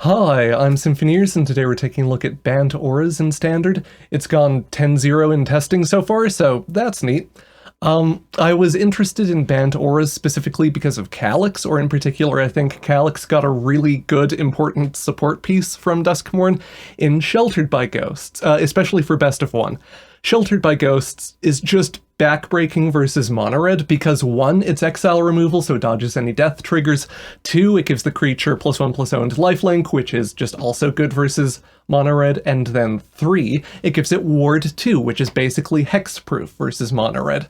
Hi, I'm Symphoneers, and today we're taking a look at Bant auras in Standard. It's gone 10-0 in testing so far, so that's neat. I was interested in Bant auras specifically because of Calix, or in particular I think Calix got a really good important support piece from Duskmourn in Sheltered by Ghosts, especially for Best of 1. Sheltered by Ghosts is just backbreaking versus Monored because 1, it's exile removal, so it dodges any death triggers. 2, it gives the creature +1/+0 into lifelink, which is just also good versus Monored. And then 3, it gives it Ward 2, which is basically hexproof versus Monored.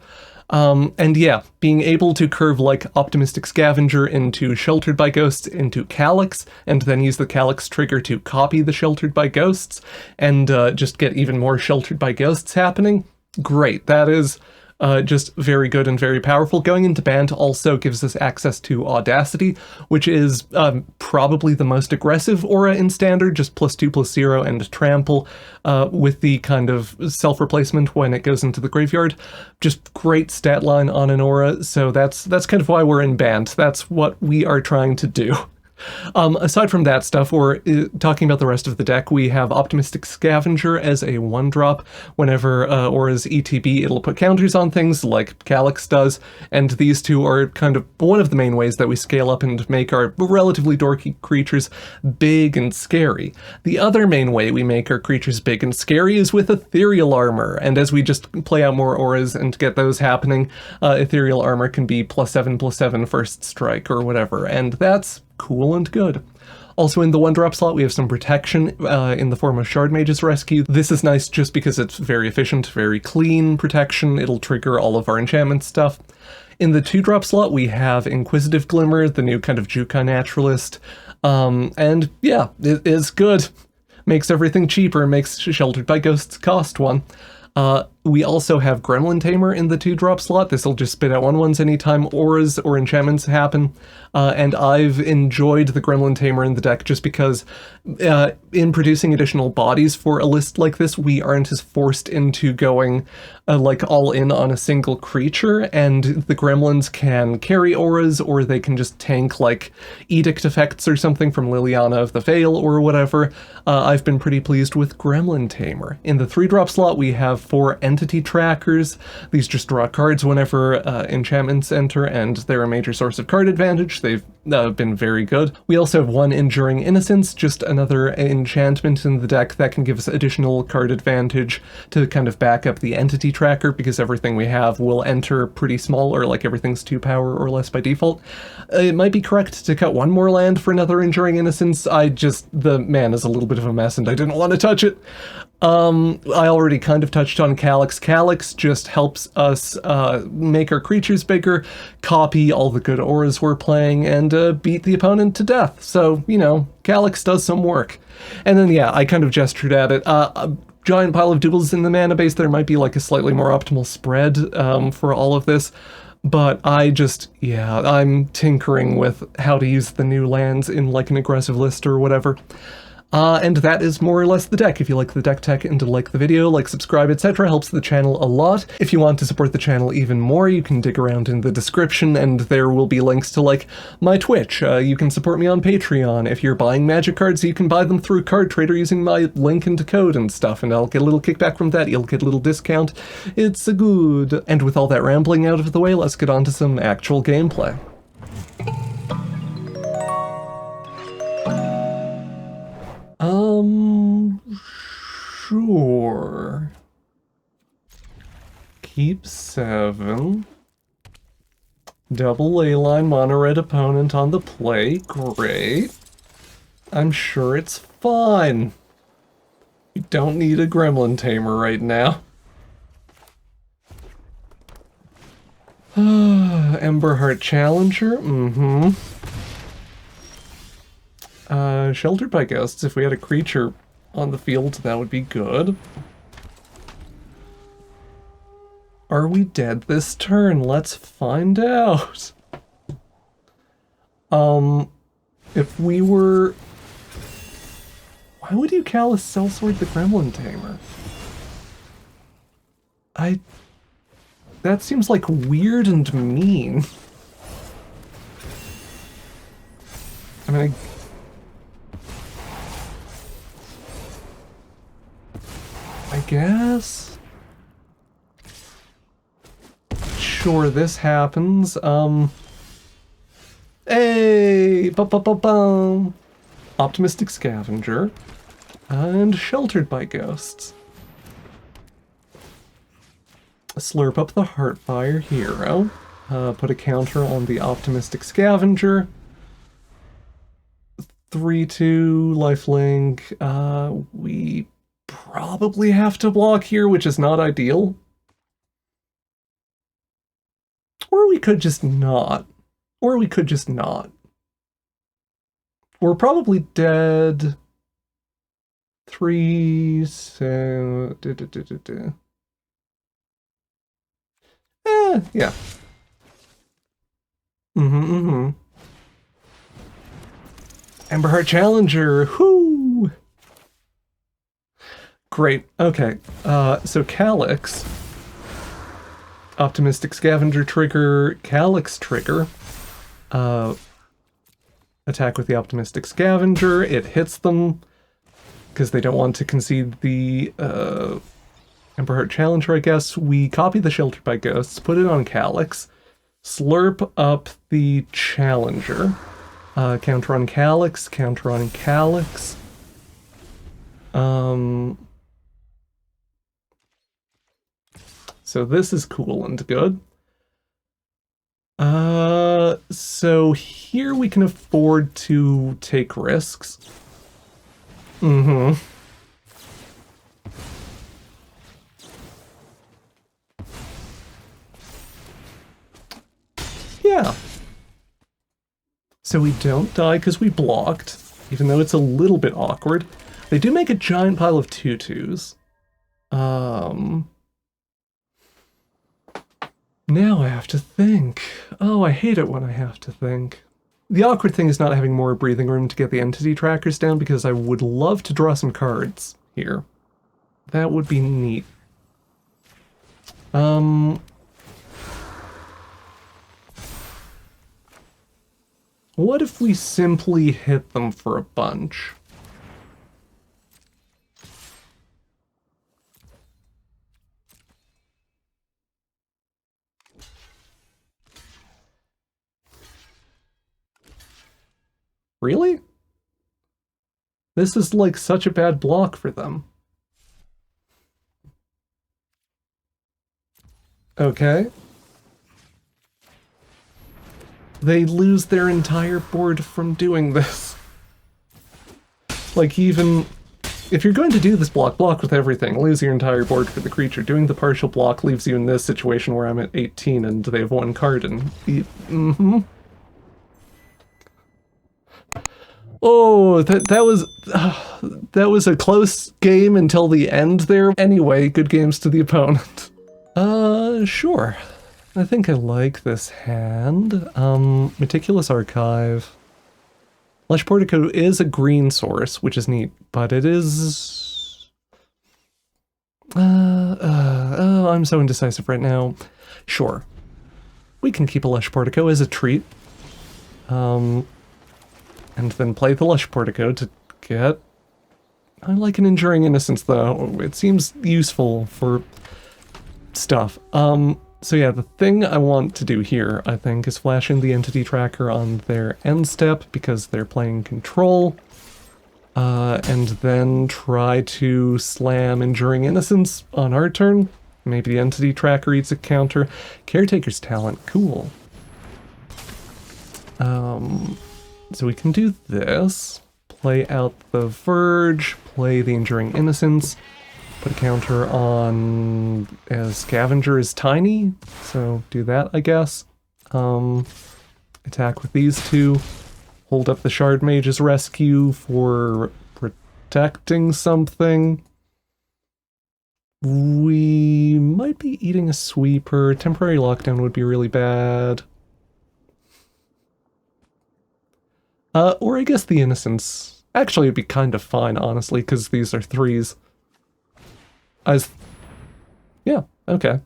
And yeah, being able to curve like Optimistic Scavenger into Sheltered by Ghosts into Calix, and then use the Calix trigger to copy the Sheltered by Ghosts, and just get even more Sheltered by Ghosts happening. Great, that is just very good and very powerful. Going into Bant also gives us access to Audacity, which is probably the most aggressive aura in Standard, just +2/+0 and Trample, with the kind of self-replacement when it goes into the graveyard. Just great stat line on an aura, so that's kind of why we're in Bant. That's what we are trying to do. Aside from that stuff, or talking about the rest of the deck, we have Optimistic Scavenger as a 1-drop. Whenever auras ETB, it'll put counters on things like Calix does, and these two are kind of one of the main ways that we scale up and make our relatively dorky creatures big and scary. The other main way we make our creatures big and scary is with Ethereal Armor, and as we just play out more auras and get those happening, Ethereal Armor can be +7/+7 first strike or whatever, and that's cool and good. Also in the 1-drop slot we have some protection in the form of Shard Mage's Rescue. This is nice just because it's very efficient, very clean protection. It'll trigger all of our enchantment stuff. In the 2-drop slot we have Inquisitive Glimmer, the new kind of Jukai Naturalist, and yeah, it is good. Makes everything cheaper, makes Sheltered by Ghosts cost 1. We also have Gremlin Tamer in the 2-drop slot. This will just spit out 1/1s anytime auras or enchantments happen, and I've enjoyed the Gremlin Tamer in the deck just because in producing additional bodies for a list like this, we aren't as forced into going like all in on a single creature, and the Gremlins can carry auras, or they can just tank like Edict effects or something from Liliana of the Veil or whatever. I've been pretty pleased with Gremlin Tamer. In the 3-drop slot we have 4 Entity Trackers. These just draw cards whenever enchantments enter, and they're a major source of card advantage. They've been very good. We also have 1 Enduring Innocence, just another enchantment in the deck that can give us additional card advantage to kind of back up the Entity Tracker, because everything we have will enter pretty small, or like everything's 2 power or less by default. It might be correct to cut 1 more land for another Enduring Innocence. The mana is a little bit of a mess and I didn't want to touch it. I already kind of touched on Calix. Calix just helps us make our creatures bigger, copy all the good auras we're playing, and beat the opponent to death. So, you know, Calix does some work. And then, yeah, I kind of gestured at it. A giant pile of doubles in the mana base. There might be like a slightly more optimal spread for all of this. But I'm tinkering with how to use the new lands in like an aggressive list or whatever. And that is more or less the deck. If you like the deck tech and like the video, like, subscribe, etc. helps the channel a lot. If you want to support the channel even more, you can dig around in the description and there will be links to like my Twitch. You can support me on Patreon. If you're buying Magic cards, you can buy them through Card Trader using my link and code and stuff, and I'll get a little kickback from that. You'll get a little discount. It's a good. And with all that rambling out of the way, let's get on to some actual gameplay. Sure. Keep 7. Double leyline mono-red opponent on the play. Great. I'm sure it's fine. You don't need a Gremlin Tamer right now. Emberheart Challenger. Sheltered by Ghosts. If we had a creature on the field, that would be good. Are we dead this turn? Let's find out. If we were... Why would you Callous Sellsword the Gremlin Tamer? That seems like weird and mean. I mean, guess? Sure, this happens. Hey! Ba-ba-ba-bum! Optimistic Scavenger. And Sheltered by Ghosts. Slurp up the Heartfire Hero. Put a counter on the Optimistic Scavenger. 3/2 lifelink. We probably have to block here, which is not ideal. Or we could just not. Or we could just not. We're probably dead. 3, so... yeah. Emberheart Challenger, whoo! Great, okay. So Calix. Optimistic Scavenger trigger, Calix trigger. Attack with the Optimistic Scavenger, it hits them, because they don't want to concede the Emberheart Challenger, I guess. We copy the Sheltered by Ghosts, put it on Calix, slurp up the Challenger, counter on Calix, counter on Calix. So this is cool and good. So here we can afford to take risks. Yeah. So we don't die because we blocked, even though it's a little bit awkward. They do make a giant pile of 2/2s. Now I have to think. Oh, I hate it when I have to think. The awkward thing is not having more breathing room to get the entity trackers down, because I would love to draw some cards here. That would be neat. What if we simply hit them for a bunch? Really? This is like such a bad block for them. Okay. They lose their entire board from doing this. Like, even if you're going to do this block with everything, lose your entire board for the creature. Doing the partial block leaves you in this situation where I'm at 18 and they have 1 card and... Oh, that was a close game until the end there. Anyway, good games to the opponent. Sure. I think I like this hand. Meticulous Archive. Lush Portico is a green source, which is neat, but it is... oh, I'm so indecisive right now. Sure. We can keep a Lush Portico as a treat. And then play the Lush Portico to get... I like an Enduring Innocence, though. It seems useful for stuff. So yeah, the thing I want to do here, I think, is flash in the Entity Tracker on their end step, because they're playing Control, and then try to slam Enduring Innocence on our turn. Maybe the Entity Tracker eats a counter. Caretaker's Talent, cool. So we can do this, play out the Verge, play the Enduring Innocence, put a counter on Scavenger is tiny, so do that, I guess. Attack with these two, hold up the Shard Mage's Rescue for protecting something. We might be eating a Sweeper. Temporary Lockdown would be really bad. Or I guess the Innocence. Actually, it'd be kind of fine, honestly, because these are 3s. Yeah, okay.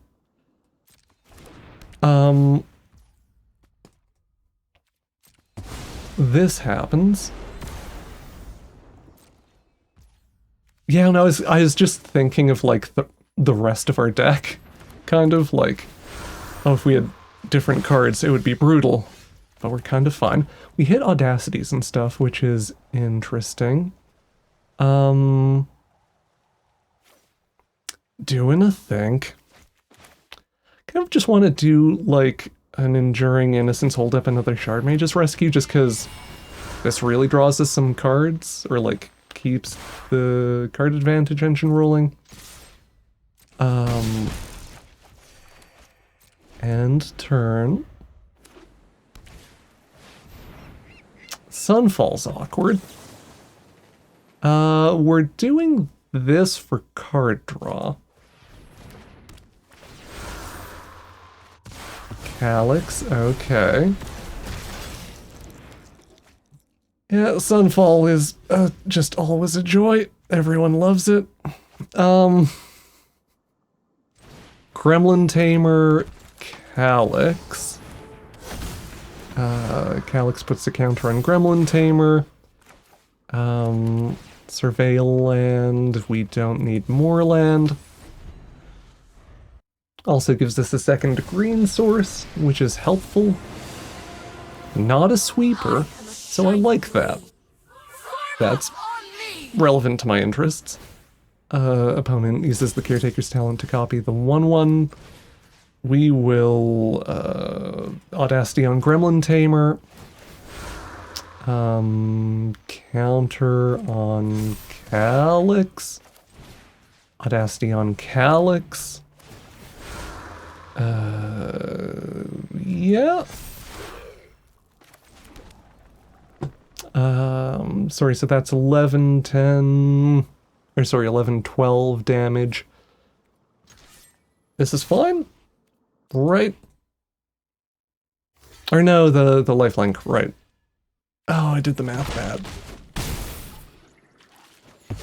This happens. Yeah, no, I was just thinking of like the rest of our deck, kind of like, oh, if we had different cards, it would be brutal, but we're kind of fine. We hit audacities and stuff, which is interesting. Doing a think. Kind of just want to do like an Enduring Innocence, hold up another Shard Mage's Rescue, just because this really draws us some cards, or like keeps the card advantage engine rolling. End turn. Sunfall's awkward. We're doing this for card draw. Calix, okay. Yeah, Sunfall is just always a joy. Everyone loves it. Gremlin Tamer, Calix. Calix puts the counter on Gremlin Tamer. Surveil land, we don't need more land. Also gives us a second green source, which is helpful. Not a sweeper, so I like that. That's relevant to my interests. Opponent uses the Caretaker's Talent to copy the 1/1. We will Audacity on Gremlin Tamer. Counter on Calix. Audacity on Calix. Yeah. Sorry, so that's 11, 10, or sorry, 11, 12 damage. This is fine, right? Or no, the lifelink, right. Oh, I did the math bad.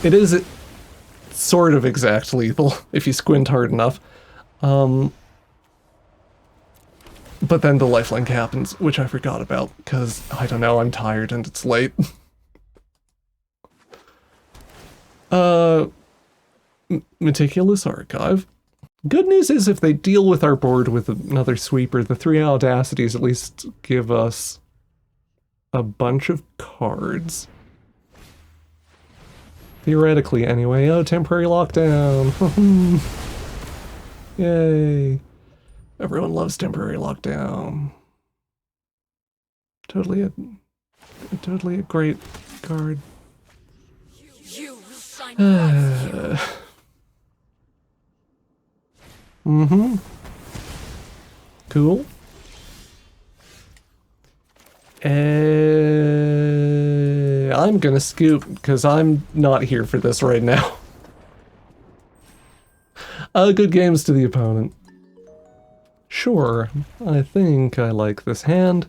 It is sort of exact lethal, if you squint hard enough. But then the lifelink happens, which I forgot about, because, I don't know, I'm tired and it's late. Meticulous Archive. Good news is if they deal with our board with another sweeper, the 3 Audacities at least give us a bunch of cards. Theoretically, anyway. Oh, temporary lockdown. Yay. Everyone loves temporary lockdown. Totally a great card. Cool. I'm gonna scoop, because I'm not here for this right now. Good games to the opponent. Sure, I think I like this hand.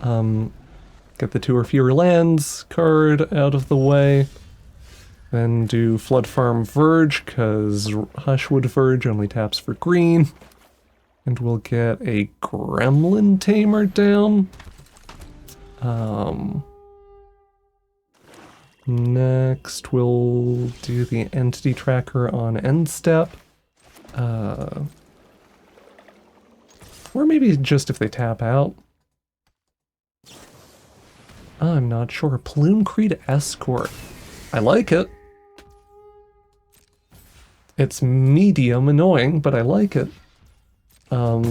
Get the 2 or fewer lands card out of the way. Then do Flood Farm Verge, because Hushwood Verge only taps for green. And we'll get a Gremlin Tamer down. Next, we'll do the Entity Tracker on end step. Or maybe just if they tap out. I'm not sure. Plume-Creed Escort. I like it. It's medium annoying, but I like it. I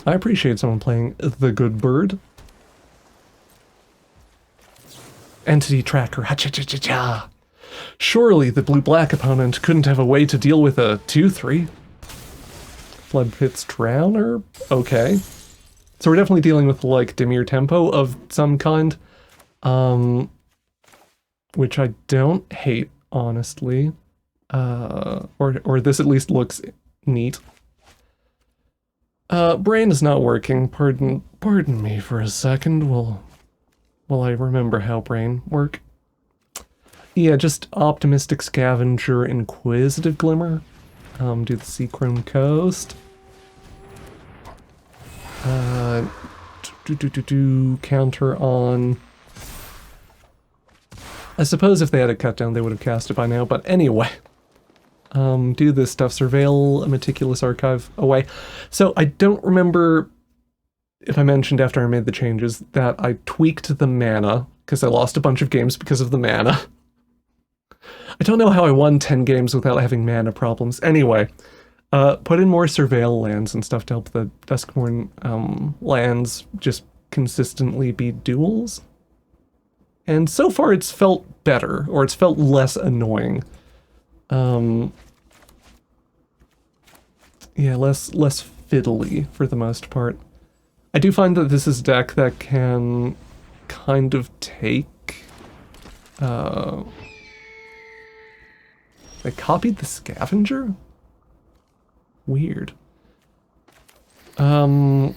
appreciate someone playing the good bird. Entity Tracker. Ha-cha-cha-cha-cha. Surely the blue-black opponent couldn't have a way to deal with a 2/3. Flood Pit's Drowner? Okay. So we're definitely dealing with, like, Demir tempo of some kind. Which I don't hate, honestly. Or this at least looks neat. Brain is not working. Pardon me for a second while I remember how brain work. Yeah, just Optimistic Scavenger, Inquisitive Glimmer. Do the Seachrome Coast. Counter on I suppose if they had a cut down, they would have cast it by now, but anyway. Do this stuff, surveil a meticulous archive away. So I don't remember if I mentioned after I made the changes that I tweaked the mana, because I lost a bunch of games because of the mana. I don't know how I won 10 games without having mana problems. Anyway, put in more surveil lands and stuff to help the Duskmourn lands just consistently be duels. And so far it's felt better, or it's felt less annoying. Yeah, less fiddly for the most part. I do find that this is a deck that can kind of take... They copied the Scavenger? Weird. Kind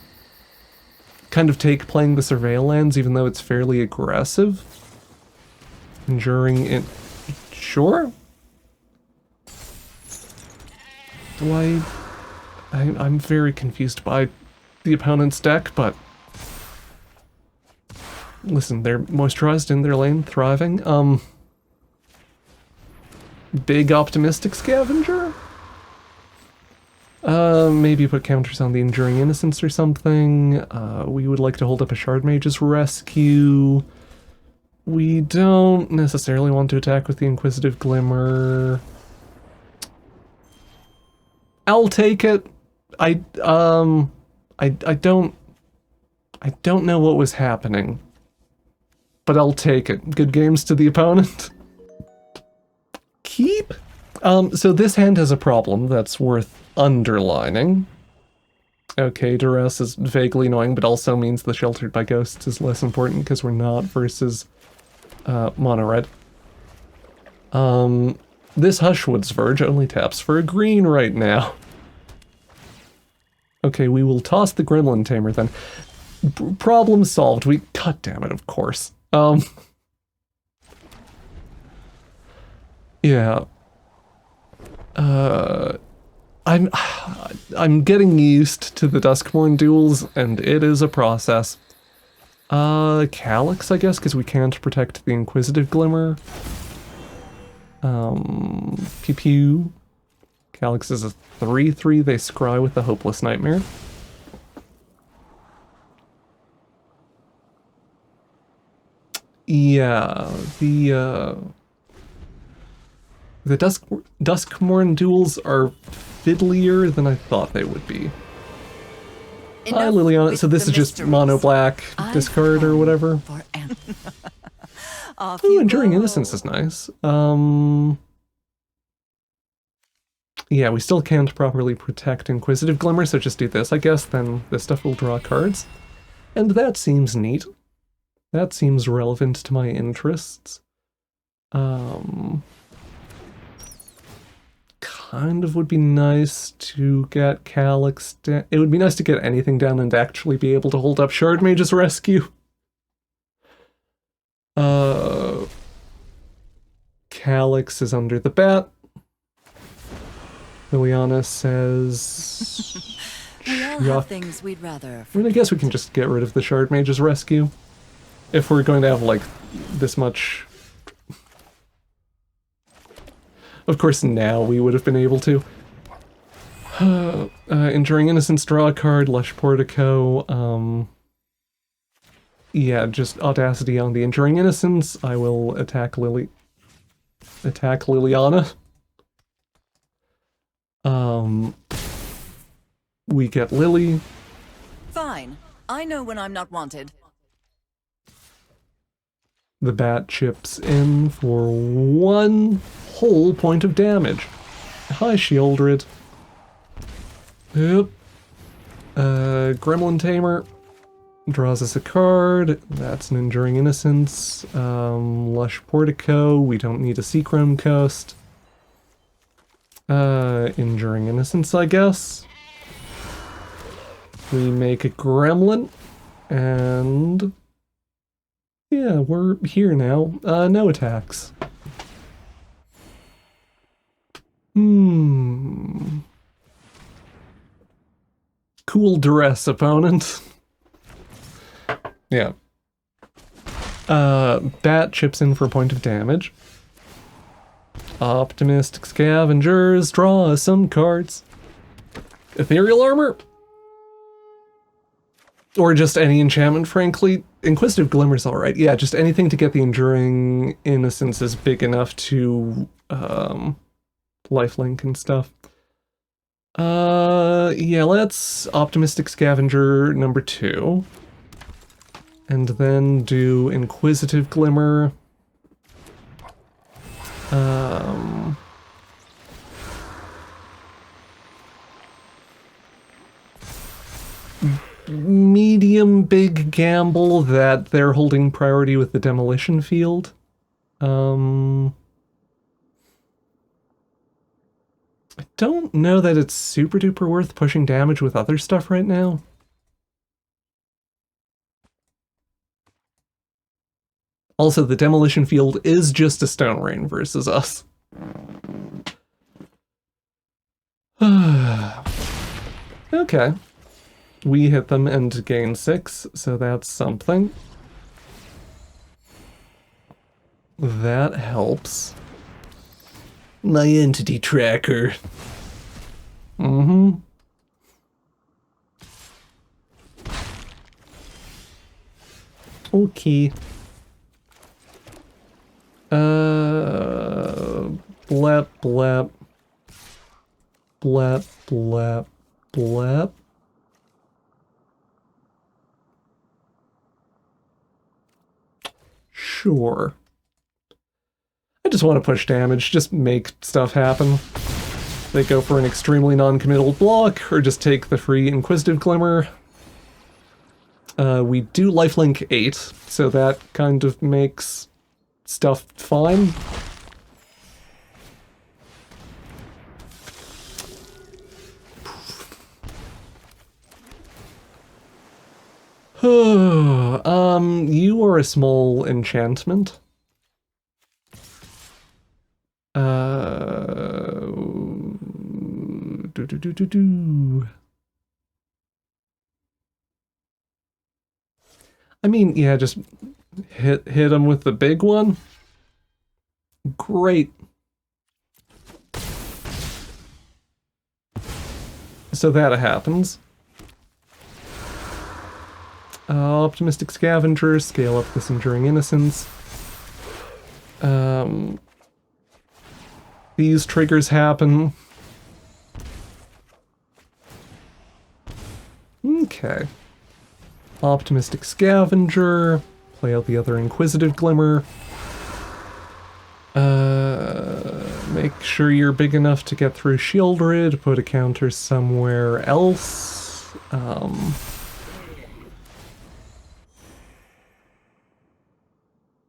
of take playing the surveil lands, even though it's fairly aggressive. Enduring it... Sure? Do I'm very confused by the opponent's deck, but... Listen, they're moisturized in their lane, thriving. Big optimistic Scavenger? Maybe put counters on the Enduring Innocence or something. We would like to hold up a Shard Mage's Rescue. We don't necessarily want to attack with the Inquisitive Glimmer. I'll take it. I don't know what was happening, but I'll take it. Good games to the opponent. Keep. So this hand has a problem that's worth underlining. Okay, Duress is vaguely annoying, but also means the Sheltered by Ghosts is less important because we're not versus Monored. This Hushwood's Verge only taps for a green right now. Okay, we will toss the Gremlin Tamer then. Problem solved. God damn it, of course. Yeah. I'm getting used to the Duskmourn duels, and it is a process. Calix, I guess, because we can't protect the Inquisitive Glimmer. Pew pew. Calix is a 3/3. They scry with the Hopeless Nightmare. Yeah, the Duskmourn duels are fiddlier than I thought they would be. Hi, Liliana. So this is just mono black discard or whatever. Ooh, Enduring Innocence is nice. Yeah, we still can't properly protect Inquisitive Glimmer, so just do this, I guess, then this stuff will draw cards. And that seems neat. That seems relevant to my interests. Kind of would be nice to get Calix down. It would be nice to get anything down and actually be able to hold up Shard Mage's Rescue. Calix is under the bat. Liliana says... We all have things we'd rather... I mean, I guess we can just get rid of the Shard Mage's Rescue. If we're going to have, like, this much... Of course, now we would have been able to. Enduring Innocence, draw a card, Lush Portico. Yeah, just Audacity on the Enduring Innocence. I will attack Liliana. We get Lily. Fine. I know when I'm not wanted. The bat chips in for 1 whole point of damage. Hi, Shieldred. Yep. Gremlin Tamer draws us a card. That's an Enduring Innocence. Lush Portico. We don't need a Seachrome Coast. Enduring Innocence, I guess. We make a Gremlin. And... yeah, we're here now. No attacks. Cool Duress, opponent. Yeah. Bat chips in for a point of damage. Optimistic Scavengers, draw some cards. Ethereal Armor? Or just any enchantment, frankly. Inquisitive Glimmer's alright. Yeah, just anything to get the Enduring Innocence is big enough to, lifelink and stuff. Yeah, let's Optimistic Scavenger number 2. And then do Inquisitive Glimmer. Medium big gamble that they're holding priority with the demolition field. I don't know that it's super duper worth pushing damage with other stuff right now. Also, the demolition field is just a stone rain versus us. Okay. We hit them and gain 6, so that's something. That helps. My entity tracker. Mm-hmm. Okay. Blep, blep. Blep, blep, blep. Sure. I just want to push damage, just make stuff happen. They go for an extremely non-committal block, or just take the free Inquisitive Glimmer. We do lifelink 8, so that kind of makes stuff fine. You are a small enchantment. I mean, yeah, just hit him with the big one. Great. So that happens. Optimistic Scavenger, scale up this Enduring Innocence. These triggers happen. Okay. Optimistic Scavenger, play out the other Inquisitive Glimmer. Make sure you're big enough to get through Shieldred, put a counter somewhere else.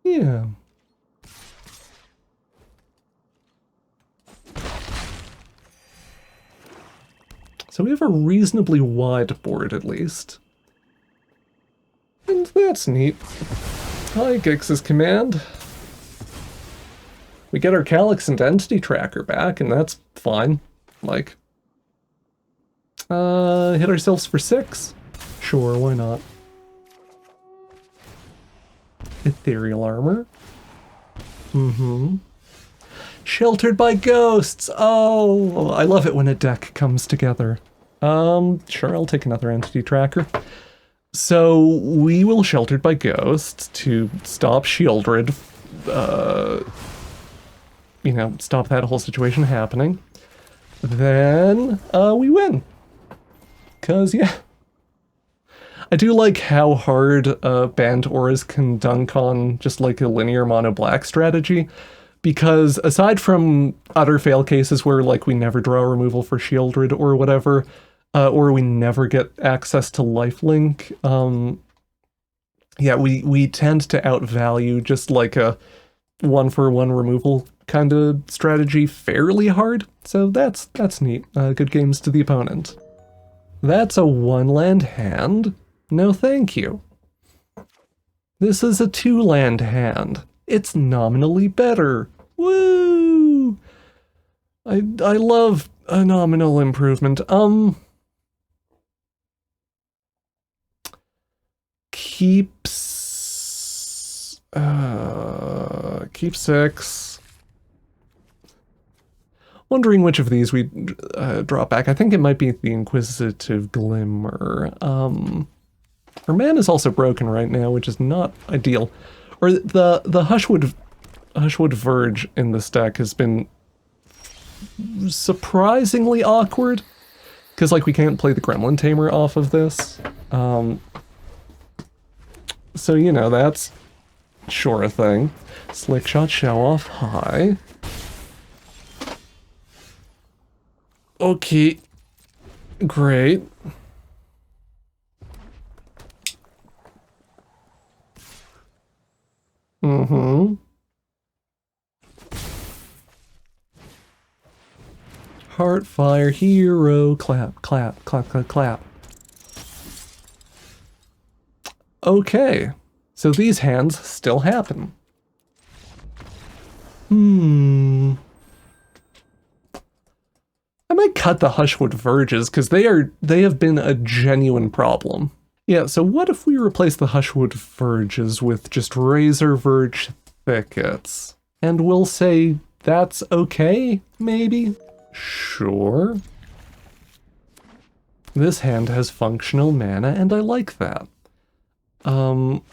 Yeah. So we have a reasonably wide board, at least. And that's neat. Hi, Gix's command. We get our Calix and Entity Tracker back, and that's fine. Like, hit ourselves for 6? Sure, why not? Ethereal Armor. Mm-hmm. Sheltered by Ghosts! Oh, I love it when a deck comes together. Sure, I'll take another Entity Tracker. So, we will Sheltered by Ghosts to stop Shieldred, you know, stop that whole situation happening. Then, we win. 'Cause, yeah. I do like how hard Bant auras can dunk on just like a linear mono black strategy, because aside from utter fail cases where like we never draw removal for Shieldred or whatever, or we never get access to lifelink, yeah, we tend to outvalue just like a 1-for-1 removal kind of strategy fairly hard, so that's neat. Good games to the opponent. That's a 1-land hand. No thank you. This is a 2-land hand. It's nominally better. Woo! I love a nominal improvement. Keeps... Keep 6. Wondering which of these we drop back. I think it might be the Inquisitive Glimmer. Our mana is also broken right now, which is not ideal. Or the Hushwood Verge in this deck has been surprisingly awkward. Because, like, we can't play the Gremlin Tamer off of this. So, you know, that's sure a thing. Slick Shot, Show Off, high. Okay. Great. Mm-hmm. Heartfire Hero, clap, clap, clap, clap, clap. Okay, so these hands still happen. I might cut the Hushwood Verges, because they have been a genuine problem. Yeah, so what if we replace the Hushwood Verges with just Razor Verge Thickets? And we'll say that's okay, maybe? Sure. This hand has functional mana, and I like that. Kind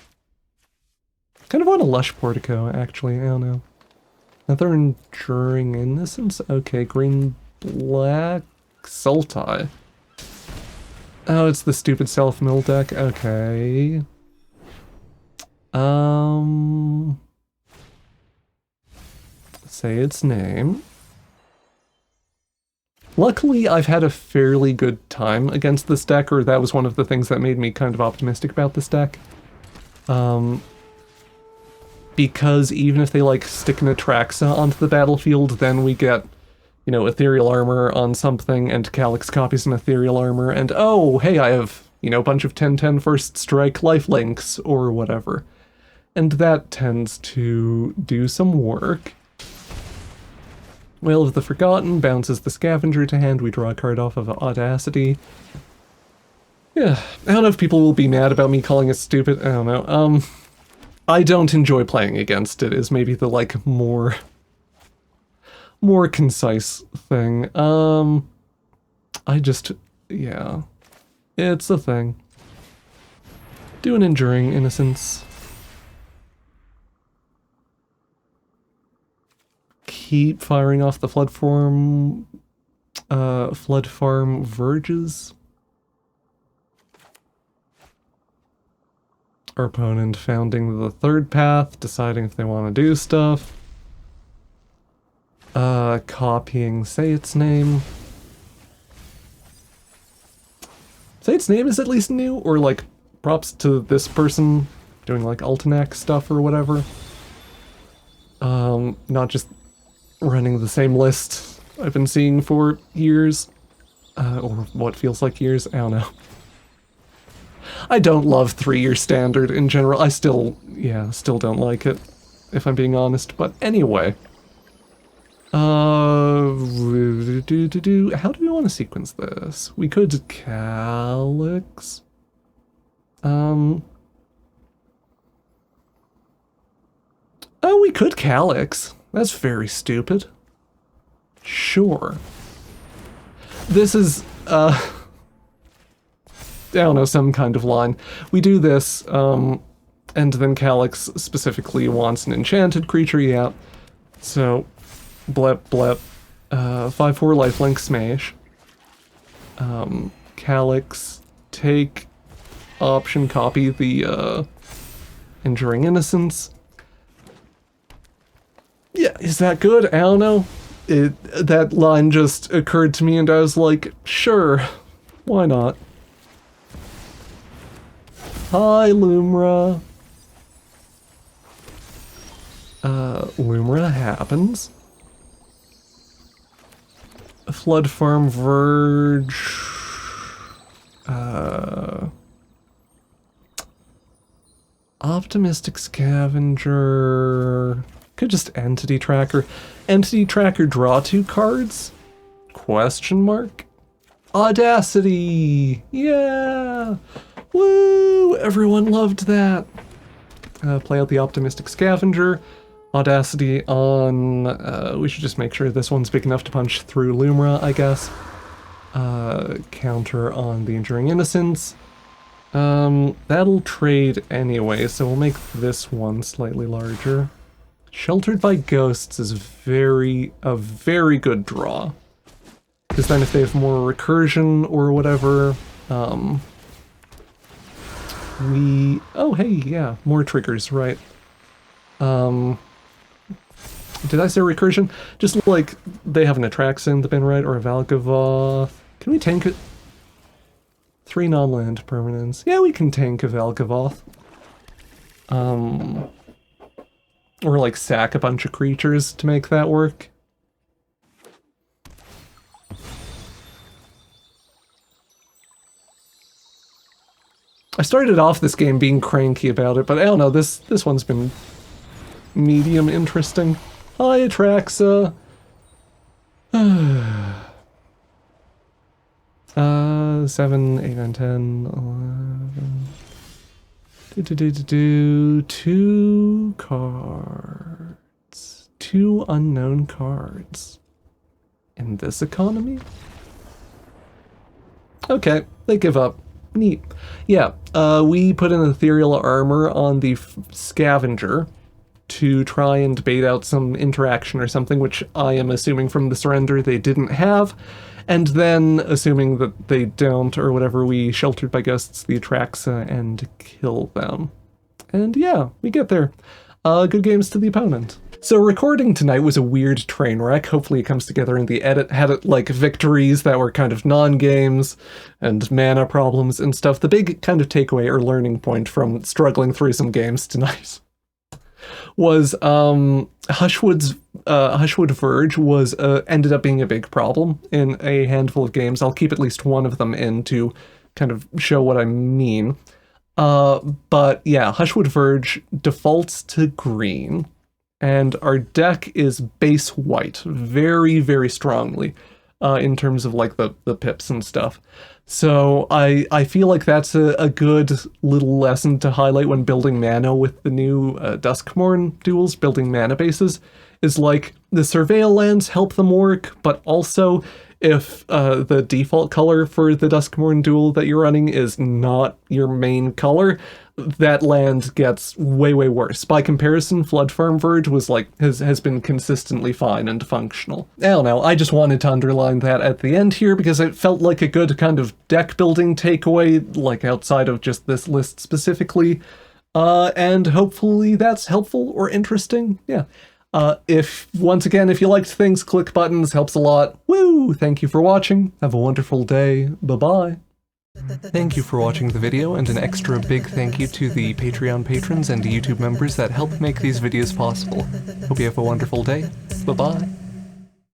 of want a Lush Portico, actually, I don't know. Another Enduring Innocence? Okay, green, black, Sultai. Oh, it's the stupid self-mill deck, okay. Say its name. Luckily, I've had a fairly good time against this deck, or that was one of the things that made me kind of optimistic about this deck. Because even if they, like, stick an Atraxa onto the battlefield, then we get, you know, Ethereal Armor on something, and Calix copies an Ethereal Armor, and oh, hey, I have, you know, a bunch of 10/10 First Strike lifelinks, or whatever. And that tends to do some work. Whale of the Forgotten bounces the Scavenger to hand. We draw a card off of Audacity. Yeah, I don't know if people will be mad about me calling it stupid. I don't know. I don't enjoy playing against it, is maybe the, like, more concise thing. Yeah. It's a thing. Do an Enduring Innocence. Keep firing off the Flood Farm Verges. Our opponent founding the third path, deciding if they want to do stuff. Copying Say Its Name. Say Its Name is at least new, or like props to this person doing like Ultinac stuff or whatever. Not just running the same list I've been seeing for years. Or what feels like years, I don't know. I don't love 3-year standard in general. I still don't like it, if I'm being honest. But anyway. How do we want to sequence this? We could Calix. Oh, we could Calix. That's very stupid. Sure. This is, I don't know, some kind of line. We do this, and then Calix specifically wants an enchanted creature, yeah. So, blep, blep, 5/4 lifelink smash. Calix, take, option, copy the, Enduring Innocence. Yeah, is that good? I don't know. That line just occurred to me and I was like, sure, why not? Hi, Lumra. Lumra happens. Flood Farm Verge. Optimistic Scavenger. Could just Entity Tracker. Entity Tracker draw 2 cards? Question mark? Audacity! Yeah! Woo! Everyone loved that. Play out the Optimistic Scavenger. Audacity on, we should just make sure this one's big enough to punch through Lumra, I guess. Counter on the Enduring Innocence. That'll trade anyway, so we'll make this one slightly larger. Sheltered by Ghosts is a very good draw. Because then if they have more recursion or whatever, oh hey, yeah, more triggers, right. Did I say recursion? Just like they have an Atraxa in the bin, right? Or a Valgavoth. Can we tank it? 3 non-land permanents. Yeah, we can tank a Valgavoth. Or like sack a bunch of creatures to make that work. I started off this game being cranky about it, but I don't know, this one's been medium interesting. Hi, Atraxa. 7, 8, 9, 10, 11. 2 cards. 2 unknown cards. In this economy? Okay, they give up. Neat. Yeah, we put an Ethereal Armor on the Scavenger to try and bait out some interaction or something, which I am assuming from the surrender they didn't have, and then, assuming that they don't, or whatever, we Sheltered by Ghosts the Atraxa and kill them. And yeah, we get there. Good games to the opponent. So recording tonight was a weird train wreck. Hopefully it comes together in the edit. Had it like victories that were kind of non-games and mana problems and stuff. The big kind of takeaway or learning point from struggling through some games tonight was Hushwood Verge was ended up being a big problem in a handful of games. I'll keep at least one of them in to kind of show what I mean. But yeah, Hushwood Verge defaults to green, and our deck is base white very strongly in terms of like the pips and stuff. So I feel like that's a good little lesson to highlight when building mana with the new Duskmourn duels, building mana bases, is like the Surveil lands help them work, but also if the default color for the Duskmourn duel that you're running is not your main color, that land gets way worse. By comparison, Flood Farm Verge was like has been consistently fine and functional. I don't know, I just wanted to underline that at the end here because it felt like a good kind of deck building takeaway, like outside of just this list specifically. And hopefully that's helpful or interesting. Yeah. Once again, if you liked things, click buttons, helps a lot. Woo! Thank you for watching. Have a wonderful day. Bye-bye. Thank you for watching the video, and an extra big thank you to the Patreon patrons and YouTube members that help make these videos possible. Hope you have a wonderful day. Bye-bye.